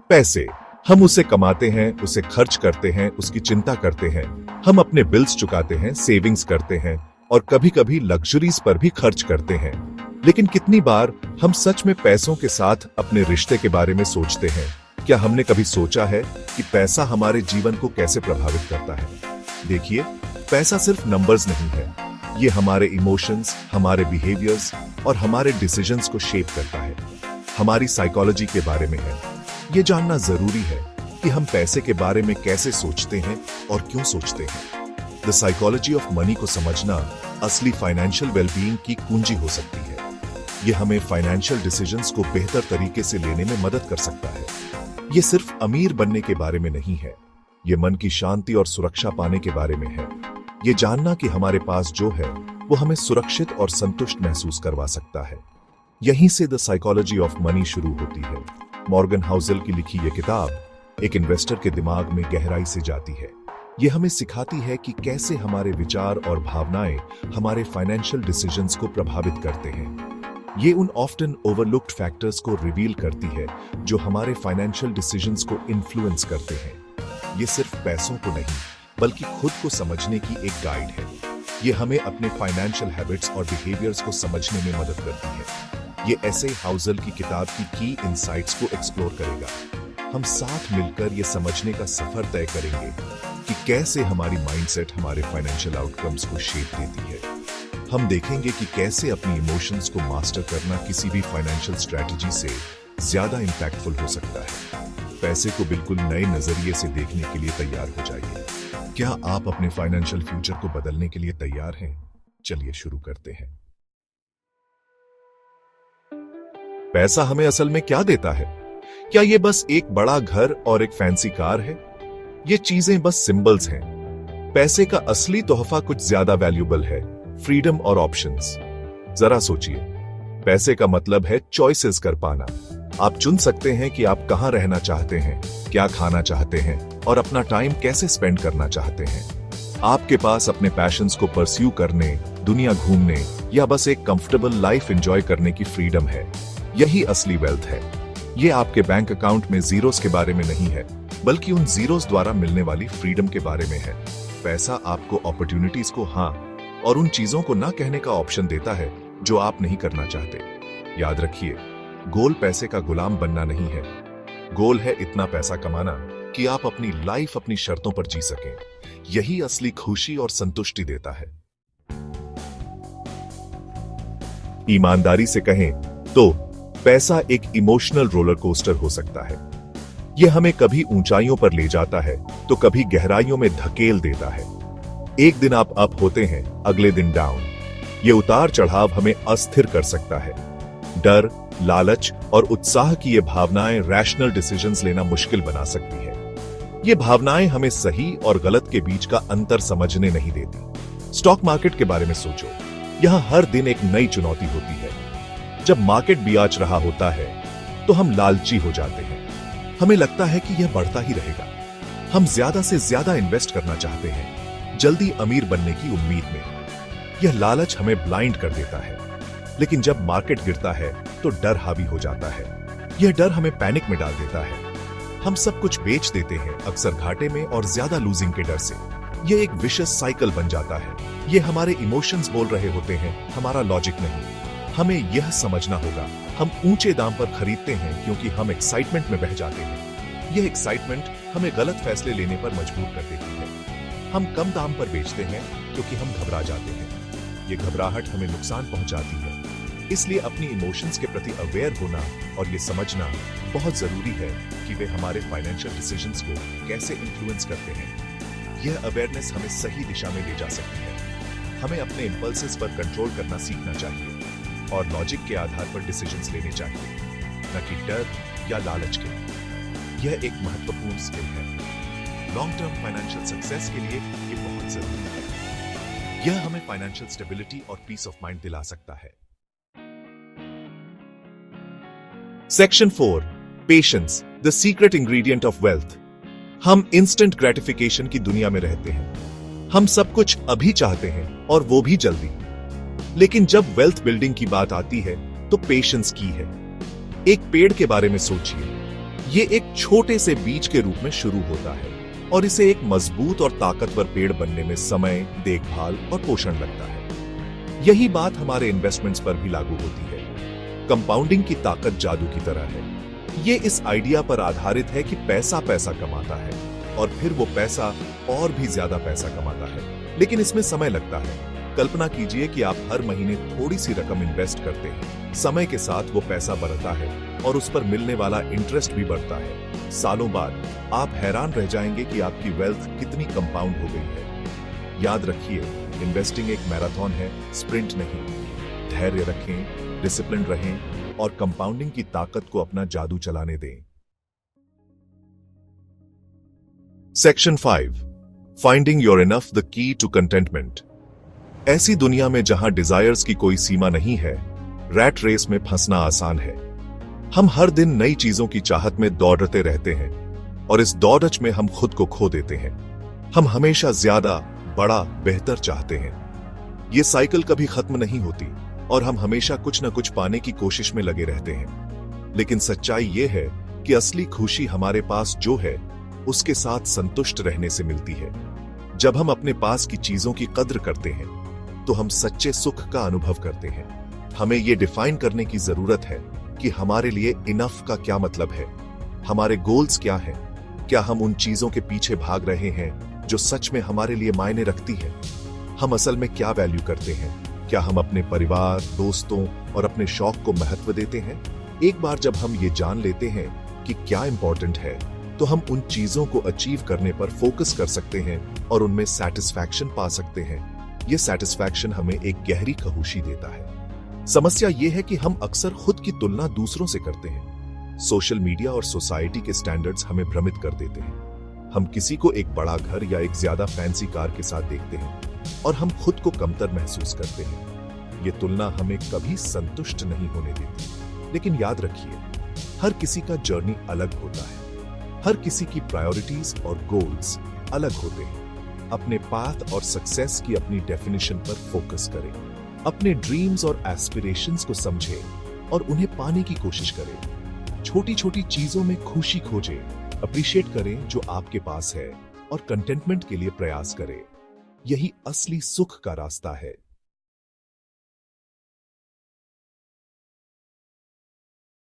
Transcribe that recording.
पैसे, हम उसे कमाते हैं, उसे खर्च करते हैं, उसकी चिंता करते हैं। हम अपने बिल्स चुकाते हैं, सेविंग्स करते हैं और कभी-कभी लग्जरीज पर भी खर्च करते हैं। लेकिन कितनी बार हम सच में पैसों के साथ अपने रिश्ते के बारे में सोचते हैं? क्या हमने कभी सोचा है कि पैसा हमारे जीवन को कैसे प्रभावित करता है? देखिए, पैसा सिर्फ नंबर्स नहीं है, ये हमारे इमोशंस, हमारे बिहेवियर्स और हमारे डिसीजंस को शेप करता है। हमारी साइकोलॉजी के बारे में है। ये जानना जरूरी है कि हम पैसे के बारे में कैसे सोचते हैं और क्यों सोचते हैं। द साइकोलॉजी ऑफ मनी को समझना असली फाइनेंशियल वेलबीइंग की कुंजी हो सकती है। ये हमें फाइनेंशियल डिसीजंस को बेहतर तरीके से लेने में मदद कर सकता है। ये सिर्फ अमीर बनने के बारे में नहीं है, ये मन की शांति और सुरक्षा पाने के बारे में है। ये जानना कि हमारे पास जो है वो हमें सुरक्षित और संतुष्ट महसूस करवा सकता है। यहीं से द साइकोलॉजी ऑफ मनी शुरू होती है। मॉर्गन हाउसेल की लिखी यह किताब एक इन्वेस्टर के दिमाग में गहराई से जाती है। यह हमें सिखाती है कि कैसे हमारे विचार और भावनाएं हमारे फाइनेंशियल डिसीजंस को प्रभावित करते हैं। ये उन ऑफ्टन ओवरलुक्ड फैक्टर्स को रिवील करती है जो हमारे फाइनेंशियल डिसीजंस को इन्फ्लुएंस करते हैं। ये सिर्फ पैसों को नहीं, बल्कि खुद को समझने की एक गाइड है। ये हमें अपने फाइनेंशियल हैबिट्स और बिहेवियर्स को समझने में मदद करती है। ये ऐसे हाउसेल की किताब की इनसाइट्स को एक्सप्लोर करेगा। हम साथ मिलकर ये समझने का सफर तय करेंगे कि कैसे हमारी माइंडसेट हमारे फाइनेंशियल आउटकम्स को शेप देती है। हम देखेंगे कि कैसे अपनी इमोशंस को मास्टर करना किसी भी फाइनेंशियल स्ट्रेटजी से ज्यादा इंपैक्टफुल हो सकता है। पैसे को बिल्कुल नए नजरिए से देखने के लिए तैयार हो जाइए। क्या आप अपने फाइनेंशियल फ्यूचर को बदलने के लिए तैयार हैं? चलिए शुरू करते हैं। पैसा हमें असल में क्या देता है? क्या ये बस एक बड़ा घर और एक फैंसी कार है? ये चीजें बस सिंबल्स हैं। पैसे का असली तोहफा कुछ ज्यादा वैल्यूएबल है, फ्रीडम और ऑप्शंस। जरा सोचिए, पैसे का मतलब है चॉइसेस कर पाना। आप चुन सकते हैं कि आप कहां रहना चाहते हैं, क्या खाना चाहते हैं और अपना टाइम कैसे स्पेंड करना चाहते हैं। आपके पास अपने पैशंस को परस्यू करने, दुनिया घूमने या बस एक कंफर्टेबल लाइफ एंजॉय करने की फ्रीडम है। यही असली वेल्थ है। ये आपके बैंक अकाउंट में जीरोस के बारे में नहीं है, बल्कि उन जीरोस द्वारा मिलने वाली फ्रीडम के बारे में है। पैसा आपको अपॉर्चुनिटीज को हाँ और उन चीजों को ना कहने का ऑप्शन देता है जो आप नहीं करना चाहते। याद रखिए, गोल पैसे का गुलाम बनना नहीं है। गोल है इतना पैसा कमाना कि आप अपनी लाइफ अपनी शर्तों पर जी सकें। यही असली खुशी और संतुष्टि देता है। ईमानदारी से कहें तो पैसा एक इमोशनल रोलर कोस्टर हो सकता है। यह हमें कभी ऊंचाइयों पर ले जाता है तो कभी गहराइयों में धकेल देता है। एक दिन आप अप होते हैं, अगले दिन डाउन। ये उतार चढ़ाव हमें अस्थिर कर सकता है। डर, लालच और उत्साह की ये भावनाएं रैशनल डिसीजंस लेना मुश्किल बना सकती है। ये भावनाएं हमें सही और गलत के बीच का अंतर समझने नहीं देती। स्टॉक मार्केट के बारे में सोचो, यहां हर दिन एक नई चुनौती होती है। जब मार्केट बियाच रहा होता है तो हम लालची हो जाते हैं। हमें लगता है कि यह बढ़ता ही रहेगा। हम ज्यादा से ज्यादा इन्वेस्ट करना चाहते हैं, जल्दी अमीर बनने की उम्मीद में। यह लालच हमें ब्लाइंड कर देता है। लेकिन जब मार्केट गिरता है तो डर हावी हो जाता है। यह डर हमें पैनिक में डाल देता है। हम सब कुछ बेच देते हैं, अक्सर घाटे में और ज्यादा लूजिंग के डर से। यह एक विशेष साइकिल बन जाता है। यह हमारे इमोशंस बोल रहे होते हैं, हमारा लॉजिक नहीं। हमें यह समझना होगा, हम ऊंचे दाम पर खरीदते हैं क्योंकि हम एक्साइटमेंट में बह जाते हैं। यह एक्साइटमेंट हमें गलत फैसले लेने पर मजबूर कर देती है। हम कम दाम पर बेचते हैं क्योंकि हम घबरा जाते हैं। यह घबराहट हमें नुकसान पहुंचाती है। इसलिए अपनी इमोशंस के प्रति अवेयर होना और ये समझना बहुत जरूरी है कि वे हमारे फाइनेंशियल डिसीजंस को कैसे इन्फ्लुएंस करते हैं। यह अवेयरनेस हमें सही दिशा में ले जा सकती है। हमें अपने इंपल्सेस पर कंट्रोल करना सीखना चाहिए और लॉजिक के आधार पर डिसीजंस लेने चाहिए, न कि डर या लालच के। यह एक महत्वपूर्ण स्किल है। लॉन्ग टर्म फाइनेंशियल सक्सेस के लिए ये बहुत जरूरी है। यह हमें फाइनेंशियल स्टेबिलिटी और पीस ऑफ माइंड दिला सकता है। Section 4, patience, the secret ingredient of wealth. हम इंस्टेंट ग्रेटिफिकेशन की दुनिया में रहते हैं। हम सब कुछ अभी चाहते हैं और वो भी जल्दी। लेकिन जब वेल्थ बिल्डिंग की बात आती है तो पेशेंस की है। एक पेड़ के बारे में सोचिए। ये एक छोटे से बीज के रूप में शुरू होता है और इसे एक मजबूत और ताकतवर पेड़ बनने में समय, देखभाल और पोषण लगता है। यही बात हमारे इन्वेस्टमेंट्स पर भी लागू होती है। कंपाउंडिंग की ताकत जादू की तरह है। ये इस आइडिया पर आधारित है कि पैसा पैसा कमाता है और फिर वो पैसा और भी ज्यादा पैसा कमाता है, लेकिन इसमें समय लगता है। कल्पना कीजिए कि आप हर महीने थोड़ी सी रकम इन्वेस्ट करते हैं। समय के साथ वो पैसा बढ़ता है और उस पर मिलने वाला इंटरेस्ट भी बढ़ता है। सालों बाद आप हैरान रह जाएंगे कि आपकी वेल्थ कितनी कंपाउंड हो गई है। याद रखिए, इन्वेस्टिंग एक मैराथन है, स्प्रिंट नहीं। धैर्य रखें, डिसिप्लिन रहें और कंपाउंडिंग की ताकत को अपना जादू चलाने दें। Section 5, finding your enough, the key to contentment. ऐसी दुनिया में जहां डिजायर्स की कोई सीमा नहीं है, रैट रेस में फंसना आसान है। हम हर दिन नई चीजों की चाहत में दौड़ते रहते हैं और इस दौड़च में हम खुद को खो देते हैं। हम हमेशा ज्यादा, बड़ा, बेहतर चाहते हैं। ये साइकिल कभी खत्म नहीं होती और हम हमेशा कुछ न कुछ पाने की कोशिश में लगे रहते हैं। लेकिन सच्चाई ये है कि असली खुशी हमारे पास जो है उसके साथ संतुष्ट रहने से मिलती है। जब हम अपने पास की चीजों की कद्र करते हैं तो हम सच्चे सुख का अनुभव करते हैं। हमें यह डिफाइन करने की जरूरत है कि हमारे लिए इनफ का क्या मतलब है। हमारे गोल्स क्या हैं? क्या हम उन चीजों के पीछे भाग रहे हैं जो सच में हमारे लिए मायने रखती है? हम असल में क्या वैल्यू करते हैं? क्या हम अपने परिवार, दोस्तों और अपने शौक को महत्व देते हैं? एक बार जब हम ये जान लेते हैं कि क्या इंपॉर्टेंट है, तो हम उन चीजों को अचीव करने पर फोकस कर सकते हैं और उनमें सैटिस्फैक्शन पा सकते हैं। ये सैटिस्फैक्शन हमें एक गहरी खामोशी देता है। समस्या ये है कि हम अक्सर खुद की तुलना दूसरों से करते हैं। सोशल मीडिया और सोसाइटी के स्टैंडर्ड्स हमें भ्रमित कर देते हैं। हम किसी को एक बड़ा घर या एक ज्यादा फैंसी कार के साथ देखते हैं और हम खुद को कमतर महसूस करते हैं। ये तुलना हमें कभी संतुष्ट नहीं होने देती। लेकिन याद रखिए, हर किसी का जर्नी अलग होता है। हर किसी की प्रायोरिटीज और गोल्स अलग होते हैं। अपने पाथ और सक्सेस की अपनी डेफिनेशन पर फोकस करें। अपने ड्रीम्स और एस्पिरेशंस को समझें और उन्हें पाने की कोशिश करें। छोटी छोटी चीजों में खुशी खोजें, अप्रिशिएट करें जो आपके पास है और कंटेंटमेंट के लिए प्रयास करें। यही असली सुख का रास्ता है।